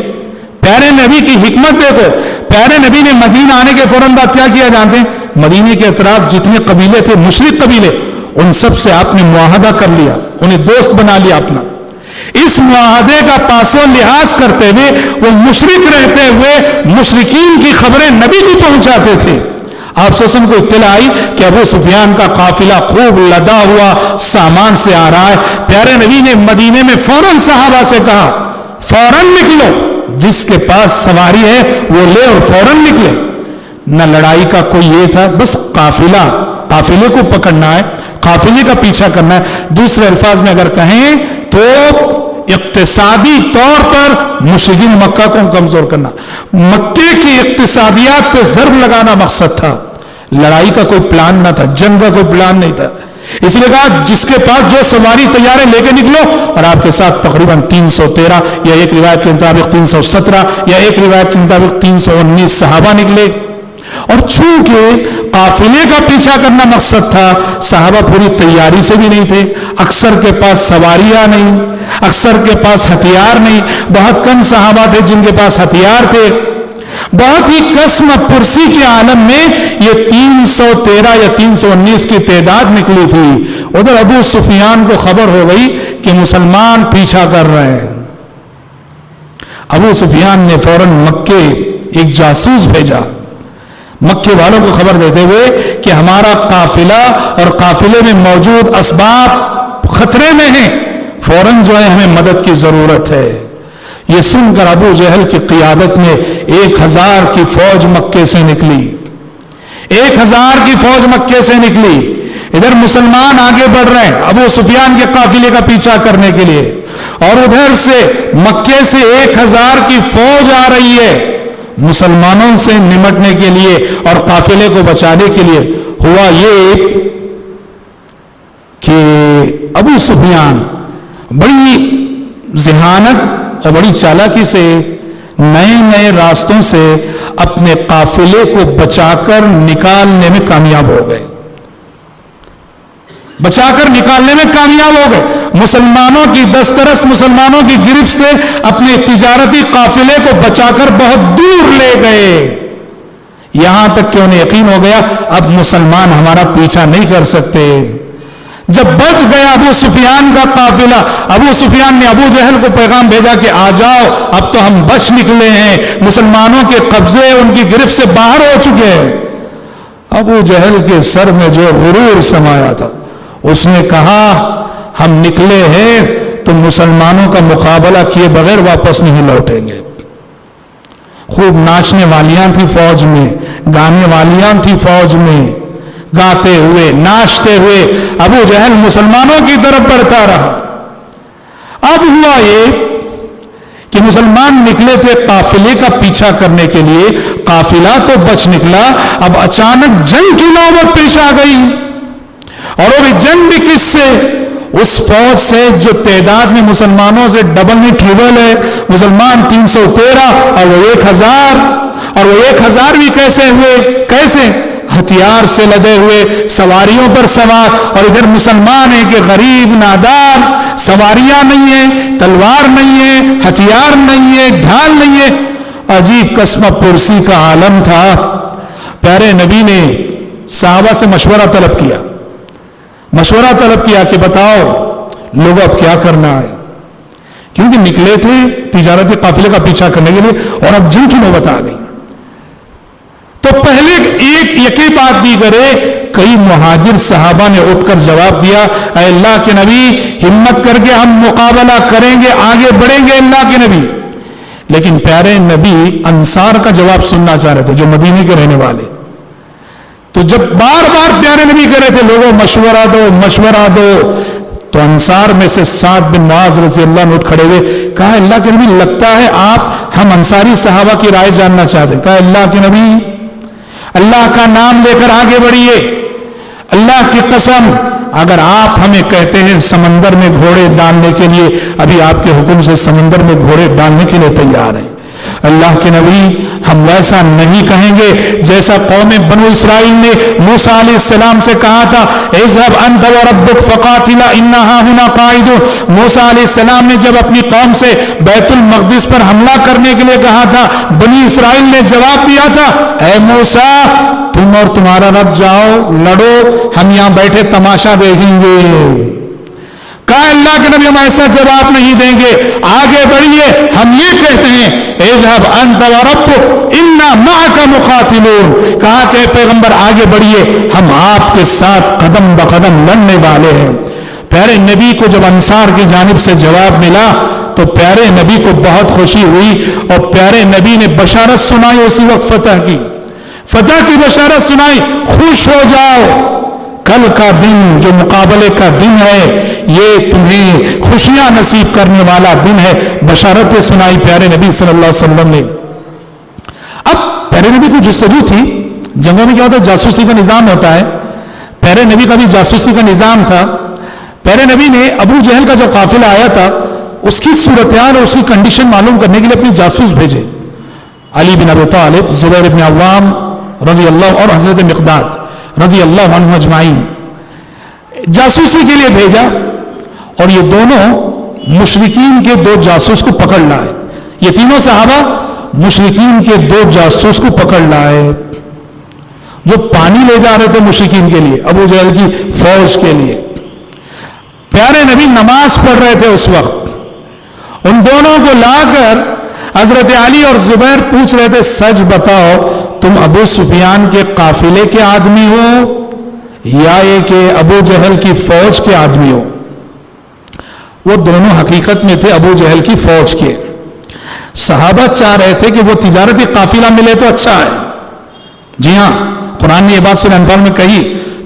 پیارے نبی کی حکمت دیکھو، پیارے نبی نے مدینہ آنے کے فوراً بعد کیا کیا جانتے ہیں؟ مدینے کے اطراف جتنے قبیلے تھے، مشرک قبیلے، ان سب سے آپ نے معاہدہ کر لیا، انہیں دوست بنا لیا اپنا۔ اس معاہدے کا پاس و لحاظ کرتے ہوئے وہ مشرک رہتے ہوئے مشرکین کی خبریں نبی کو پہنچاتے تھے۔ آپ سسن کو اطلاع آئی کہ ابو سفیان کا قافلہ خوب لدا ہوا سامان سے آ رہا ہے۔ پیارے نبی نے مدینے میں فوراً صحابہ سے کہا، فوراً نکلو، جس کے پاس سواری ہے وہ لے اور فوراً نکلے۔ نہ لڑائی کا کوئی یہ تھا، بس قافلے کو پکڑنا ہے، قافلے کا پیچھا کرنا ہے۔ دوسرے الفاظ میں اگر کہیں تو اقتصادی طور پر مشرکین مکہ کو کمزور کرنا، مکے کی اقتصادیات پہ ضرب لگانا مقصد تھا۔ لڑائی کا کوئی پلان نہ تھا، جنگ کا کوئی پلان نہیں تھا۔ اس لیے کہا جس کے پاس جو سواری تیار ہے لے کے نکلو، اور آپ کے ساتھ تقریباً 313 یا ایک روایت کے مطابق 317 یا ایک روایت کے مطابق 319 صحابہ نکلے۔ اور چونکہ قافلے کا پیچھا کرنا مقصد تھا، صحابہ پوری تیاری سے بھی نہیں تھے، اکثر کے پاس سواریاں نہیں، اکثر کے پاس ہتھیار نہیں، بہت کم صحابہ تھے جن کے پاس ہتھیار تھے۔ بہت ہی قسم پرسی کے عالم میں یہ 313 یا 319 کی تعداد نکلی تھی۔ ادھر ابو سفیان کو خبر ہو گئی کہ مسلمان پیچھا کر رہے ہیں۔ ابو سفیان نے فوراً مکے ایک جاسوس بھیجا، مکے والوں کو خبر دیتے ہوئے کہ ہمارا قافلہ اور قافلے میں موجود اسباب خطرے میں ہیں، فوراً جو ہے ہمیں مدد کی ضرورت ہے۔ یہ سن کر ابو جہل کی قیادت میں 1000 کی فوج مکے سے نکلی، 1000 کی فوج مکے سے نکلی۔ ادھر مسلمان آگے بڑھ رہے ہیں ابو سفیان کے قافلے کا پیچھا کرنے کے لیے، اور ادھر سے مکے سے 1000 کی فوج آ رہی ہے مسلمانوں سے نمٹنے کے لیے اور قافلے کو بچانے کے لیے۔ ہوا یہ کہ ابو سفیان بڑی ذہانت اور بڑی چالاکی سے نئے نئے راستوں سے اپنے قافلے کو بچا کر نکالنے میں کامیاب ہو گئے، بچا کر نکالنے میں کامیاب ہو گئے۔ مسلمانوں کی دسترس، مسلمانوں کی گرفت سے اپنے تجارتی قافلے کو بچا کر بہت دور لے گئے، یہاں تک کہ انہیں یقین ہو گیا اب مسلمان ہمارا پیچھا نہیں کر سکتے۔ جب بچ گیا ابو سفیان کا قافلہ، ابو سفیان نے ابو جہل کو پیغام بھیجا کہ آ جاؤ، اب تو ہم بچ نکلے ہیں، مسلمانوں کے قبضے ان کی گرفت سے باہر ہو چکے ہیں۔ ابو جہل کے سر میں جو غرور سمایا تھا، اس نے کہا ہم نکلے ہیں تو مسلمانوں کا مقابلہ کیے بغیر واپس نہیں لوٹیں گے. خوب ناچنے والیاں تھی فوج میں, گانے والیاں تھی فوج میں, گاتے ہوئے ناچتے ہوئے ابو جہل مسلمانوں کی طرف بڑھتا رہا. اب ہوا یہ کہ مسلمان نکلے تھے قافلے کا پیچھا کرنے کے لیے, قافلہ تو بچ نکلا, اب اچانک جنگ کی نوبت پیش آ گئی. اور وہ جنگ بھی کس سے؟ اس فوج سے جو تعداد میں مسلمانوں سے ڈبل نہیں ٹریبل ہے. مسلمان 313 اور وہ 1000, اور وہ 1000 بھی کیسے ہوئے؟ کیسے؟ ہتھیار سے لدے ہوئے, سواریوں پر سوار, اور ادھر مسلمان ہیں کہ غریب نادار, سواریاں نہیں ہیں, تلوار نہیں ہے, ہتھیار نہیں ہے, ڈھال نہیں ہے. عجیب قسم پرسی کا عالم تھا. پیارے نبی نے صحابہ سے مشورہ طلب کیا کہ بتاؤ لوگ اب کیا کرنا ہے, کیونکہ نکلے تھے تجارتی قافلے کا پیچھا کرنے کے لیے اور اب جنگ کی نوبت آ گئی. تو پہلے ایک یقین بات بھی کرے. کئی مہاجر صحابہ نے اٹھ کر جواب دیا, اے اللہ کے نبی ہمت کر کے ہم مقابلہ کریں گے, آگے بڑھیں گے اللہ کے نبی. لیکن پیارے نبی انصار کا جواب سننا چاہ رہے تھے جو مدینے کے رہنے والے. تو جب بار بار پیارے نبی کہہ رہے تھے لوگوں مشورہ دو, تو انصار میں سے سعد بن معاذ رضی اللہ عنہ اٹھ کھڑے ہوئے, کہا اللہ کے نبی لگتا ہے ہم انصاری صحابہ کی رائے جاننا چاہتے ہیں. کہا اللہ کے نبی اللہ کا نام لے کر آگے بڑھیے, اللہ کی قسم اگر آپ ہمیں کہتے ہیں سمندر میں گھوڑے ڈالنے کے لیے, ابھی آپ کے حکم سے سمندر میں گھوڑے ڈالنے کے لیے تیار ہیں. اللہ کے نبی ہم ویسا نہیں کہیں گے جیسا قوم بنو اسرائیل نے موسیٰ علیہ السلام سے کہا تھا, اذهب انت وربک فقاتلا انا ہاہنا قاعدون. موسیٰ علیہ السلام نے جب اپنی قوم سے بیت المقدس پر حملہ کرنے کے لیے کہا تھا, بنی اسرائیل نے جواب دیا تھا, اے موسیٰ تم اور تمہارا رب جاؤ لڑو, ہم یہاں بیٹھے تماشا دیکھیں گے. کہا اللہ کے نبی ہم ایسا جواب نہیں دیں گے, آگے بڑھیے. ہم یہ کہتے ہیں اذهب انت وربک انا معک مقاتلون. کہا کہ پیغمبر آگے بڑھیے, ہم آپ کے ساتھ قدم بقدم لڑنے والے ہیں. پیارے نبی کو جب انصار کی جانب سے جواب ملا تو پیارے نبی کو بہت خوشی ہوئی, اور پیارے نبی نے بشارت سنائی. اسی وقت فتح کی بشارت سنائی, خوش ہو جاؤ, کل کا دن جو مقابلے کا دن ہے یہ تمہیں خوشیاں نصیب کرنے والا دن ہے. بشارتیں سنائی پیارے نبی صلی اللہ علیہ وسلم نے. اب پیارے نبی کو جستجو تھی, جنگوں میں کیا ہوتا ہے جاسوسی کا نظام ہوتا ہے, پیارے نبی کا بھی جاسوسی کا نظام تھا. پیارے نبی نے ابو جہل کا جو قافلہ آیا تھا اس کی صورتحال اور اس کی کنڈیشن معلوم کرنے کے لیے اپنی جاسوس بھیجے, علی بن ابی طالب, زبیر بن عوام رضی اللہ اور حضرت مقداد رضی اللہ عنہ اجمعین جاسوسی کے لیے بھیجا. اور یہ دونوں مشرکین کے 2 جاسوس کو پکڑ لائے. یہ تینوں صحابہ مشرکین کے 2 جاسوس کو پکڑ لائے جو پانی لے جا رہے تھے مشرکین کے لیے, ابو جہل کی فوج کے لیے. پیارے نبی نماز پڑھ رہے تھے اس وقت, ان دونوں کو لا کر حضرت علی اور زبیر پوچھ رہے تھے, سچ بتاؤ تم ابو سفیان کے قافلے کے آدمی ہو یا یہ کہ ابو جہل کی فوج کے آدمی ہو؟ وہ دونوں حقیقت میں تھے ابو جہل کی فوج کے. صحابہ چاہ رہے تھے کہ وہ تجارتی قافلہ ملے تو اچھا ہے. جی ہاں, قرآن نے یہ بات سورہ انفال میں کہی,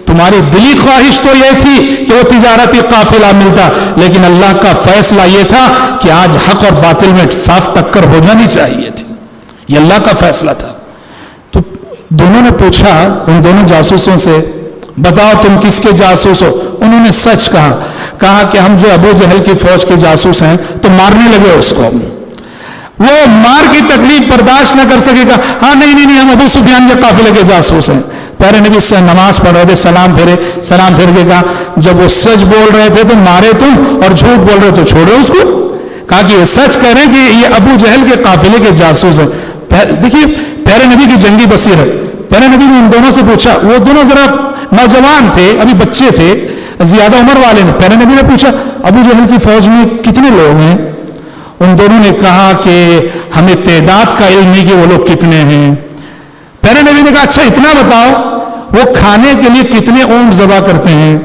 تمہاری دلی خواہش تو یہ تھی کہ وہ تجارتی قافلہ ملتا, لیکن اللہ کا فیصلہ یہ تھا کہ آج حق اور باطل میں صاف ٹکر ہو جانی چاہیے تھی. یہ اللہ کا فیصلہ تھا. تو دونوں نے پوچھا ان دونوں جاسوسوں سے, بتاؤ تم کس کے جاسوس ہو؟ انہوں نے سچ کہا کہ ہم جو ابو جہل کی فوج کے جاسوس ہیں. تو مارنے لگے اس کو. وہ مار کی تکلیف برداشت نہ کر سکے گا, ہاں نہیں ہم ابو سفیان کے قافلے کے جاسوس ہیں. پیارے نبی سے نماز پڑھ رہے تھے, سلام پھر کے کہا جب وہ سچ بول رہے تھے تو مارے تم, اور جھوٹ بول رہے تو چھوڑے اس کو. کہا کہ یہ سچ کہہ رہے ہیں کہ یہ ابو جہل کے قافلے کے جاسوس ہیں. دیکھیے پیارے نبی کی جنگی بصیرت. پیارے نبی نے ان دونوں سے پوچھا, وہ دونوں ذرا نوجوان تھے, ابھی بچے تھے, زیادہ عمر والے نے. پیارے نبی نے پوچھا ابو جہل کی فوج میں کتنے لوگ ہیں؟ ان دونوں نے کہا کہ ہمیں تعداد کا علم نہیں کہ وہ لوگ کتنے ہیں. پیارے نبی نے کہا اچھا اتنا بتاؤ, وہ کھانے کے لیے کتنے اونٹ ذبح کرتے ہیں؟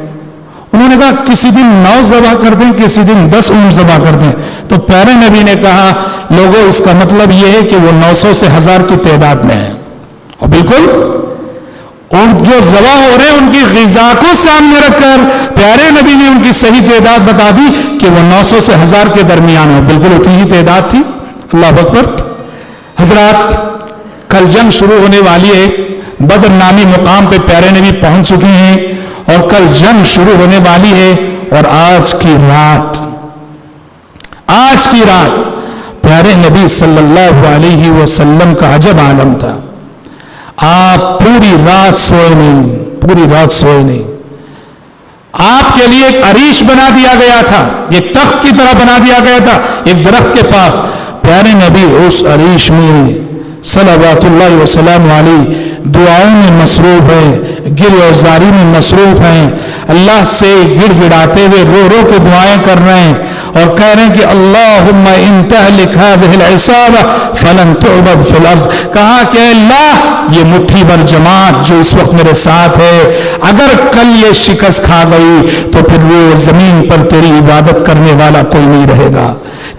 انہوں نے کہا کسی دن 9 ذبح کر دیں، کسی دن 10 اونٹ ذبح کر دیں. تو پیارے نبی نے کہا لوگوں اس کا مطلب یہ ہے کہ وہ 900 سے 1000 کی تعداد میں ہے. اور بالکل اونٹ جو ذبح ہو رہے ہیں ان کی غذا کو سامنے رکھ کر پیارے نبی نے ان کی صحیح تعداد بتا دی کہ وہ 900 سے 1000 کے درمیان ہو. بالکل اتنی ہی تعداد تھی. اللہ اکبر. حضرات کل جنگ شروع ہونے والی ہے. بدر نامی مقام پہ پیارے نبی پہنچ چکے ہیں اور کل جنگ شروع ہونے والی ہے. اور آج کی رات پیارے نبی صلی اللہ علیہ وسلم کا عجب عالم تھا. آپ پوری رات سوئے نہیں. آپ کے لیے ایک عریش بنا دیا گیا تھا، ایک تخت کی طرح بنا دیا گیا تھا ایک درخت کے پاس. پیارے نبی اس عریش میں صلوات اللہ وسلام علیہ دعاؤں میں مصروف ہیں، گر و زاری میں مصروف ہیں. اللہ سے گڑ گڑاتے ہوئے رو رو کے دعائیں کر رہے ہیں اور کہہ رہے ہیں کہ اللہم ان تہلک هذه العصابہ فلن تعبد فی الارض. کہا کہ اللہ یہ مٹھی بھر جماعت جو اس وقت میرے ساتھ ہے اگر کل یہ شکست کھا گئی تو پھر وہ زمین پر تیری عبادت کرنے والا کوئی نہیں رہے گا.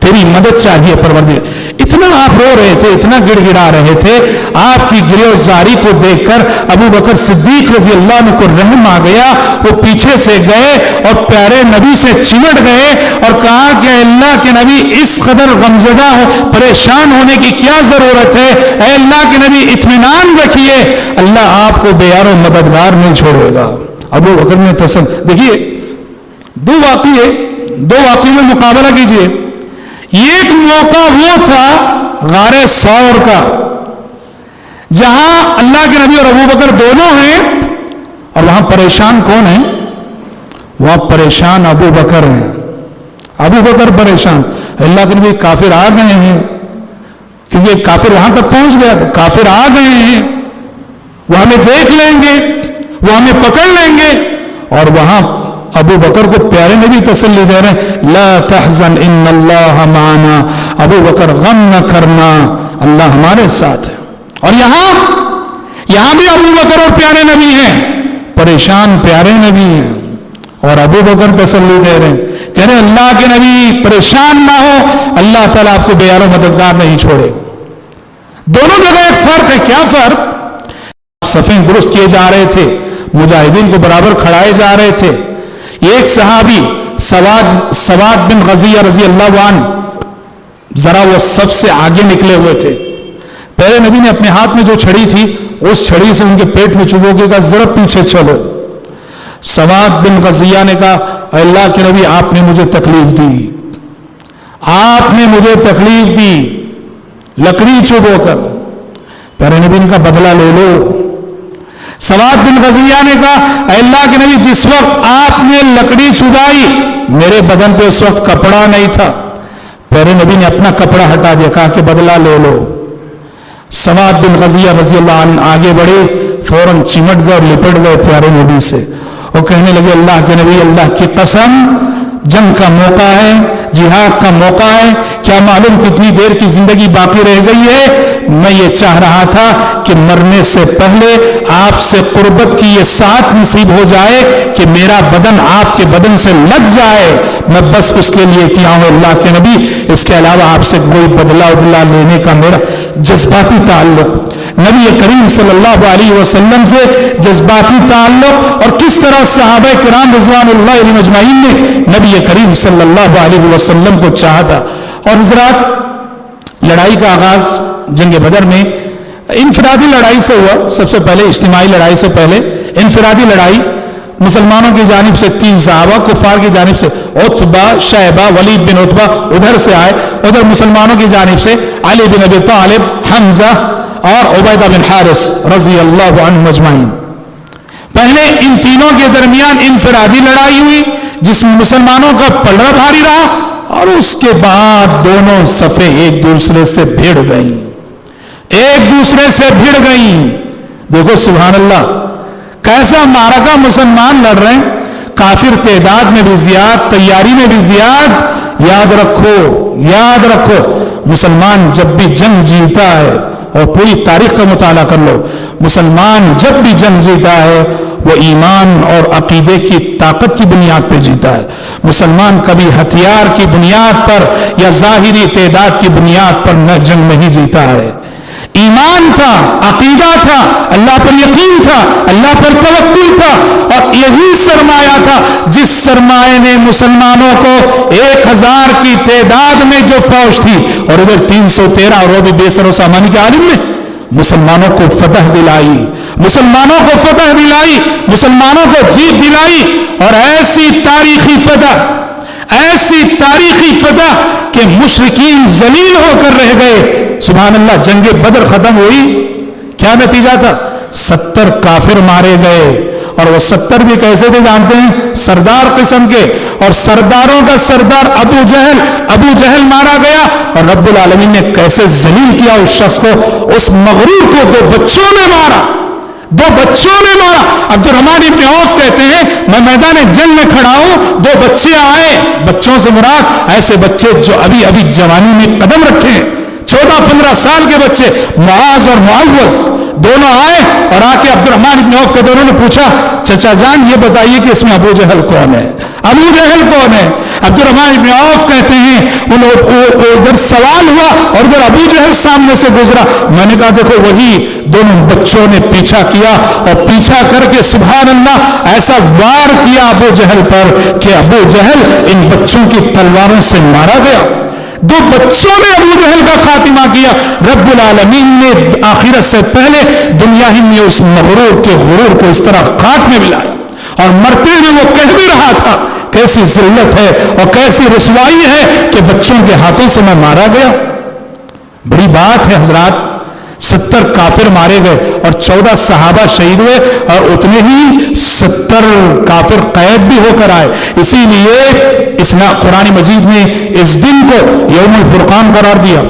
تیری مدد چاہیے پروردگار. اتنا آپ رو رہے تھے، اتنا گڑ گڑا رہے تھے. آپ کی گرے و زاری کو دیکھ کر ابو بکر صدیق رضی اللہ عنہ کو رحم آ گیا. وہ پیچھے سے گئے اور پیارے نبی سے چمٹ گئے اور کہا کہ اللہ کے نبی اس قدر غمزدہ ہو، پریشان ہونے کی کیا ضرورت ہے؟ اے اللہ کے نبی اطمینان رکھیے، اللہ آپ کو بے یار و مددگار نہیں چھوڑے گا. ابو بکر نے دیکھیے دو واقعے میں مقابلہ کیجئے. ایک موقع وہ تھا غار ثور کا جہاں اللہ کے نبی اور ابو بکر دونوں ہیں اور وہاں پریشان کون ہیں؟ وہاں پریشان ابو بکر ہیں. ابو بکر پریشان. اللہ کے نبی کافر آ گئے ہیں کیونکہ کافر وہاں تک پہنچ گیا تھا. کافر آ گئے ہیں، وہ ہمیں دیکھ لیں گے، وہ ہمیں پکڑ لیں گے. اور وہاں ابو بکر کو پیارے نبی تسلی دے رہے ہیں لا تحزن ان اللہ معنا. ابو بکر غم نہ کرنا، اللہ ہمارے ساتھ ہے. اور یہاں بھی ابو بکر اور پیارے نبی ہیں، پریشان پیارے نبی ہیں اور ابو بکر تسلی دے رہے ہیں، کہہ رہے ہیں اللہ کے نبی پریشان نہ ہو، اللہ تعالیٰ آپ کو بے یار و مددگار نہیں چھوڑے. دونوں جگہ ایک فرق ہے. کیا فرق؟ صفیں درست کیے جا رہے تھے، مجاہدین کو برابر کھڑائے جا رہے تھے. ایک صحابی سواد بن غزیہ رضی اللہ عنہ ذرا وہ صف سے آگے نکلے ہوئے تھے. پیارے نبی نے اپنے ہاتھ میں جو چھڑی تھی اس چھڑی سے ان کے پیٹ میں چبو کے کہا ذرا پیچھے چلو. سواد بن غزیہ نے کہا اے اللہ کے نبی آپ نے مجھے تکلیف دی، لکڑی چبو کر. پیارے نبی نے کہا بدلہ لے لو. سواد بن غزیہ نے کہا اے اللہ کے نبی جس وقت آپ نے لکڑی چبائی میرے بدن پہ اس وقت کپڑا نہیں تھا. پیارے نبی نے اپنا کپڑا ہٹا دیا، کہا کہ بدلہ لے لو. سواد بن غزیہ رضی اللہ عنہ آگے بڑھے، فوراً چمٹ گئے اور لپٹ گئے پیارے نبی سے. وہ کہنے لگے اللہ کے نبی اللہ کی قسم جنگ کا موقع ہے، جہاد کا موقع ہے، کیا معلوم کتنی دیر کی زندگی باقی رہ گئی ہے. میں یہ چاہ رہا تھا کہ مرنے سے پہلے آپ سے قربت کی یہ ساتھ نصیب ہو جائے کہ میرا بدن آپ کے بدن سے لگ جائے. میں بس اس کے لیے کیا ہوں اللہ کے نبی، اس کے علاوہ آپ سے کوئی بدلہ لینے کا میرا جذباتی تعلق. نبی کریم صلی اللہ علیہ وسلم سے جذباتی تعلق. اور کس طرح صحابہ کرام رضوان اللہ علیہم اجمعین نے نبی کریم صلی اللہ علیہ وسلم کو چاہا تھا. اور حضرات لڑائی کا آغاز جنگ بدر میں انفرادی لڑائی سے ہوا. سب سے پہلے اجتماعی لڑائی سے پہلے انفرادی لڑائی. مسلمانوں کی جانب سے 3 صحابہ، کفار کی جانب سے عتبہ، شیبہ، ولید بن عتبہ ادھر سے آئے. ادھر مسلمانوں کی جانب سے علی بن ابی طالب، حمزہ اور عبیدہ بن حارث رضی اللہ عنہ اجمعین. پہلے ان تینوں کے درمیان انفرادی لڑائی ہوئی جس میں مسلمانوں کا پلڑا بھاری رہا اور اس کے بعد دونوں صفیں ایک دوسرے سے بھیڑ گئیں. دیکھو سبحان اللہ کیسا معرکہ مسلمان لڑ رہے ہیں. کافر تعداد میں بھی زیاد، تیاری میں بھی زیاد. یاد رکھو مسلمان جب بھی جنگ جیتا ہے اور پوری تاریخ کا مطالعہ کر لو، مسلمان جب بھی جنگ جیتا ہے وہ ایمان اور عقیدے کی طاقت کی بنیاد پہ جیتا ہے۔ مسلمان کبھی ہتھیار کی بنیاد پر یا ظاہری تعداد کی بنیاد پر نہ جنگ نہیں جیتا ہے۔ ایمان تھا، عقیدہ تھا، اللہ پر یقین تھا، اللہ پر توکل تھا، اور یہی سرمایہ تھا جس سرمایہ نے مسلمانوں کو 1000 کی تعداد میں جو فوج تھی اور ادھر 313 اور وہ بھی بے سر و سامان کے عالم میں مسلمانوں کو فتح دلائی، مسلمانوں کو فتح دلائی، مسلمانوں کو جیت دلائی، اور ایسی تاریخی فتح کہ مشرکین ذلیل ہو کر رہ گئے۔ سبحان اللہ، جنگ بدر ختم ہوئی، کیا نتیجہ تھا؟ 70 کافر مارے گئے، اور وہ 70 بھی کیسے تھے جانتے ہیں؟ سردار قسم کے، اور سرداروں کا سردار ابو جہل مارا گیا، اور رب العالمین نے کیسے ذلیل کیا اس شخص کو، اس مغرور کو 2 بچوں نے مارا۔ عبد الرحمن ابن عوف کہتے ہیں میں میدان جنگ میں کھڑا ہوں، 2 بچے آئے، بچوں سے مراد ایسے بچے جو ابھی جوانی میں قدم رکھے ہیں، 14-15 سال کے بچے، معاذ اور معوذ دونوں آئے، اور آ کے عبد الرحمن ابن عوف کے دونوں نے پوچھا چچا جان یہ بتائیے کہ اس میں ابو جہل کون ہے؟ عبد الرحمن ابن عوف کہتے ہیں ادھر سوال ہوا اور ادھر ابو جہل سامنے سے گزرا، میں نے کہا دیکھو وہی دونوں بچوں نے پیچھا کیا، اور پیچھا کر کے سبحان اللہ ایسا وار کیا ابو جہل پر کہ ابو جہل ان بچوں کی تلواروں سے مارا گیا۔ 2 بچوں نے ابو جہل کا خاتمہ کیا۔ رب العالمین نے آخرت سے پہلے دنیا ہی میں اس مغرور کے غرور کو اس طرح خاک میں ملایا، اور مرتے ہوئے وہ کہہ بھی رہا تھا کیسی ذلت ہے اور کیسی رسوائی ہے کہ بچوں کے ہاتھوں سے میں مارا گیا۔ بڑی بات ہے حضرات، 70 کافر مارے گئے اور 14 صحابہ شہید ہوئے، اور اتنے ہی 70 کافر قید بھی ہو کر آئے۔ اسی لیے قرآن مجید نے اس دن کو یوم الفرقان قرار دیا۔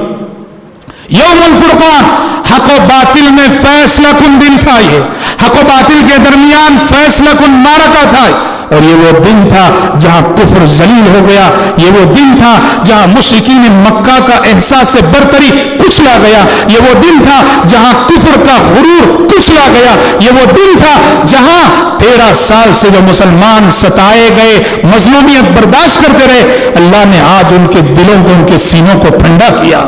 یوم الفرقان حق و باطل میں فیصلہ کن دن تھا، یہ حق و باطل کے درمیان فیصلہ کن معرکہ تھا، اور یہ وہ دن تھا جہاں کفر ذلیل ہو گیا، یہ وہ دن تھا جہاں مشرکین مکہ کا احساس برتری کچلا گیا، یہ وہ دن تھا جہاں کفر کا غرور کچلا گیا، یہ وہ دن تھا جہاں 13 سال سے جو مسلمان ستائے گئے، مظلومیت برداشت کرتے رہے، اللہ نے آج ان کے دلوں کو، ان کے سینوں کو ٹھنڈا کیا،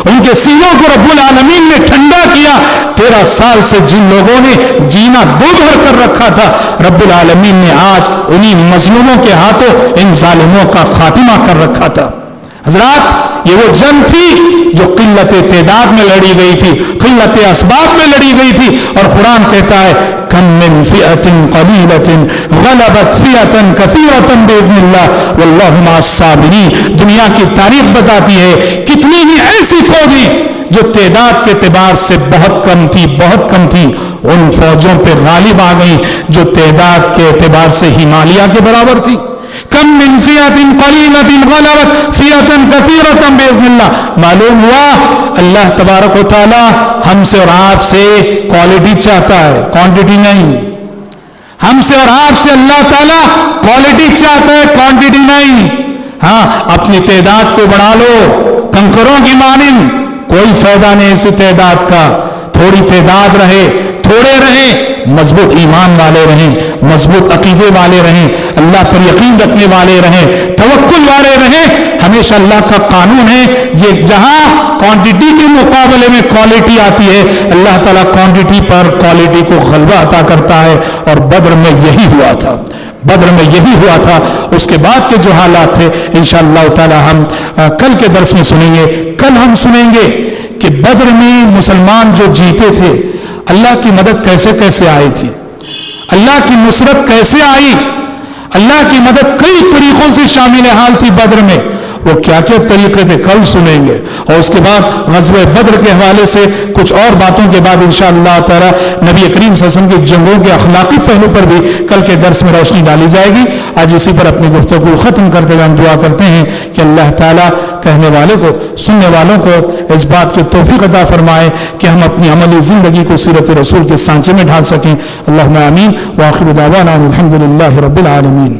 ان کے سینوں کو رب العالمین نے ٹھنڈا کیا۔ 13 سال سے جن لوگوں نے جینا دوبھر کر رکھا تھا، رب العالمین نے آج انہی مظلوموں کے ہاتھوں ان ظالموں کا خاتمہ کر رکھا تھا۔ حضرات یہ وہ جنگ تھی جو قلت تعداد میں لڑی گئی تھی، قلت اسباب میں لڑی گئی تھی، اور قرآن کہتا ہے کم من فئۃ قلیلۃ غلبت فئۃ کثیرۃ باذن اللہ واللہ مع الصابرین۔ دنیا کی تاریخ بتاتی ہے کتنی ہی ایسی فوجیں جو تعداد کے اعتبار سے بہت کم تھی ان فوجوں پہ غالب آ گئی جو تعداد کے اعتبار سے ہمالیہ کے برابر تھی۔ کم من فئۃ قلیلۃ غلبت فئۃ کثیرۃ باذن اللہ۔ معلوم ہوا اللہ تبارک و تعالی ہم سے اور آپ سے کوالٹی چاہتا ہے، کوانٹٹی نہیں۔ ہم سے اور آپ سے اللہ تعالی کوالٹی چاہتا ہے، کوانٹٹی نہیں۔ ہاں اپنی تعداد کو بڑھا لو کنکروں کی مانند، کوئی فائدہ نہیں اسی تعداد کا۔ تھوڑی تعداد رہے، تھوڑے رہیں، مضبوط ایمان والے رہیں، مضبوط عقیدے والے رہیں، اللہ پر یقین رکھنے والے رہیں، توکل والے رہیں۔ ہمیشہ اللہ کا قانون ہے یہ جہاں کوانٹٹی کے مقابلے میں کوالٹی آتی ہے، اللہ تعالیٰ کوانٹٹی پر کوالٹی کو غلبہ عطا کرتا ہے، اور بدر میں یہی ہوا تھا۔ اس کے بعد کے جو حالات تھے انشاءاللہ تعالی ہم کل کے درس میں سنیں گے۔ کل ہم سنیں گے کہ بدر میں مسلمان جو جیتے تھے اللہ کی مدد کیسے کیسے آئی تھی، اللہ کی نصرت کیسے آئی، اللہ کی مدد کئی طریقوں سے شامل حال تھی بدر میں، وہ کیا کیا طریقے تھے کل سنیں گے۔ اور اس کے بعد غزوہ بدر کے حوالے سے کچھ اور باتوں کے بعد انشاءاللہ تعالی نبی کریم صلی اللہ علیہ وسلم کی جنگوں کے اخلاقی پہلو پر بھی کل کے درس میں روشنی ڈالی جائے گی۔ آج اسی پر اپنی گفتگو ختم کرتے ہوئے ہم دعا کرتے ہیں کہ اللہ تعالیٰ کہنے والے کو، سننے والوں کو اس بات کی توفیق عطا فرمائے کہ ہم اپنی عملی زندگی کو سیرت رسول کے سانچے میں ڈھال سکیں۔ اللہم آمین۔ وآخر دعوانا الحمدللہ رب العالمین۔